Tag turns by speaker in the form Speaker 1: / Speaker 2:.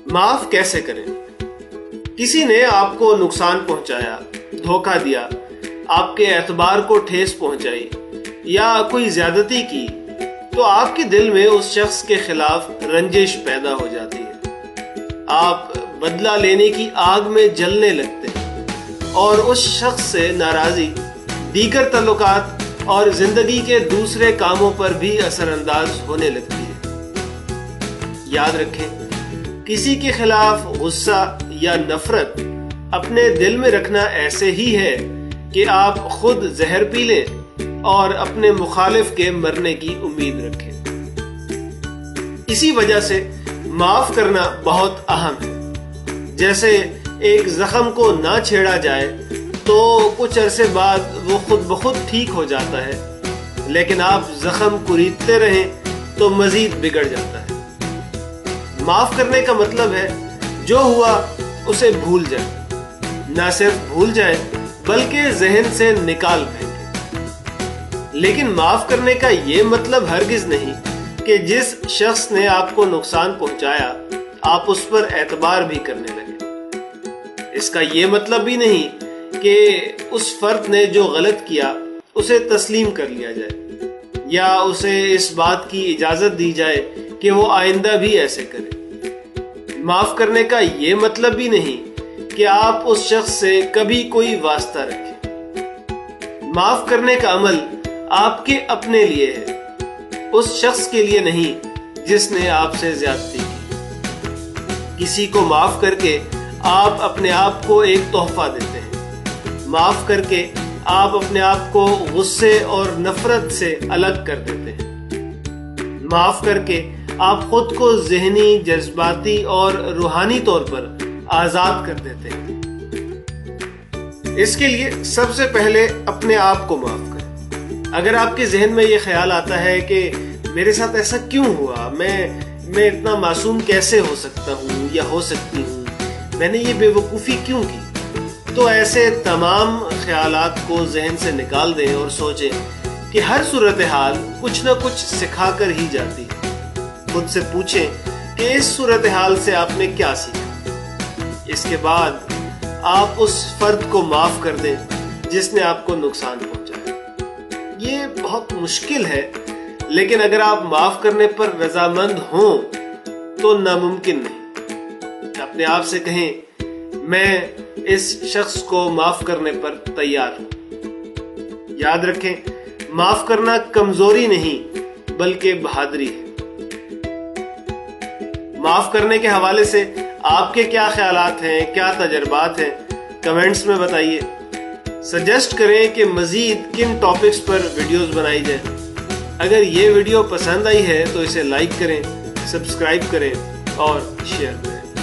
Speaker 1: माफ कैसे करें? किसी ने आपको नुकसान पहुंचाया, धोखा दिया, आपके एतबार को ठेस पहुंचाई या कोई ज्यादती की, तो आपके दिल में उस शख्स के खिलाफ रंजिश पैदा हो जाती है। आप बदला लेने की आग में जलने लगते हैं और उस शख्स से नाराजगी दीगर तल्लुकात और जिंदगी के दूसरे कामों पर भी असरअंदाज होने लगती है। याद रखें, किसी के खिलाफ गुस्सा या नफरत अपने दिल में रखना ऐसे ही है कि आप खुद जहर पी लें और अपने मुखालिफ के मरने की उम्मीद रखें। इसी वजह से माफ करना बहुत अहम है। जैसे एक जख्म को ना छेड़ा जाए तो कुछ अरसे बाद वो खुद ब खुद ठीक हो जाता है, लेकिन आप जख्म कुरीदते रहें तो मजीद बिगड़ जाता है। माफ करने का मतलब है जो हुआ उसे भूल जाए, ना सिर्फ भूल जाए बल्कि जहन से निकाल फेंके। लेकिन माफ करने का ये मतलब हरगिज नहीं कि जिस शख्स ने आपको नुकसान पहुंचाया आप उस पर एतबार भी करने लगे। इसका ये मतलब भी नहीं कि उस फर्द ने जो गलत किया उसे तस्लीम कर लिया जाए या उसे इस बात की इजाजत दी जाए कि वो आइंदा भी ऐसे करे। माफ करने का ये मतलब भी नहीं कि आप उस शख्स से कभी कोई वास्ता रखें। माफ करने का अमल आपके अपने लिए है, उस शख्स के लिए नहीं जिसने आपसे ज्यादती की। किसी को माफ करके आप अपने आप को एक तोहफा देते हैं। माफ करके आप अपने आप को गुस्से और नफरत से अलग कर देते हैं। माफ करके आप खुद को ज़हनी, जज्बाती और रूहानी तौर पर आजाद कर देते हैं। इसके लिए सबसे पहले अपने आप को माफ करें। अगर आपके जहन में ये ख्याल आता है कि मेरे साथ ऐसा क्यों हुआ, मैं इतना मासूम कैसे हो सकता हूँ या हो सकती हूँ, मैंने ये बेवकूफ़ी क्यों की, तो ऐसे तमाम ख्यालात को जहन से निकाल दें और सोचें कि हर सूरत हाल कुछ ना कुछ सिखा कर ही जाती है। खुद से पूछें कि इस सूरत हाल से आपने क्या सीखा। इसके बाद आप उस फर्द को माफ कर दें जिसने आपको नुकसान पहुंचाया। ये बहुत मुश्किल है, लेकिन अगर आप माफ करने पर रजामंद हों तो नामुमकिन नहीं। अपने आप से कहें, मैं इस शख्स को माफ करने पर तैयार हूं। याद रखें, माफ करना कमजोरी नहीं बल्कि बहादुरी है। माफ करने के हवाले से आपके क्या ख्यालात हैं, क्या तजर्बात हैं, कमेंट्स में बताइए। सजेस्ट करें कि मजीद किन टॉपिक्स पर वीडियोस बनाई जाए। अगर ये वीडियो पसंद आई है तो इसे लाइक करें, सब्सक्राइब करें और शेयर करें।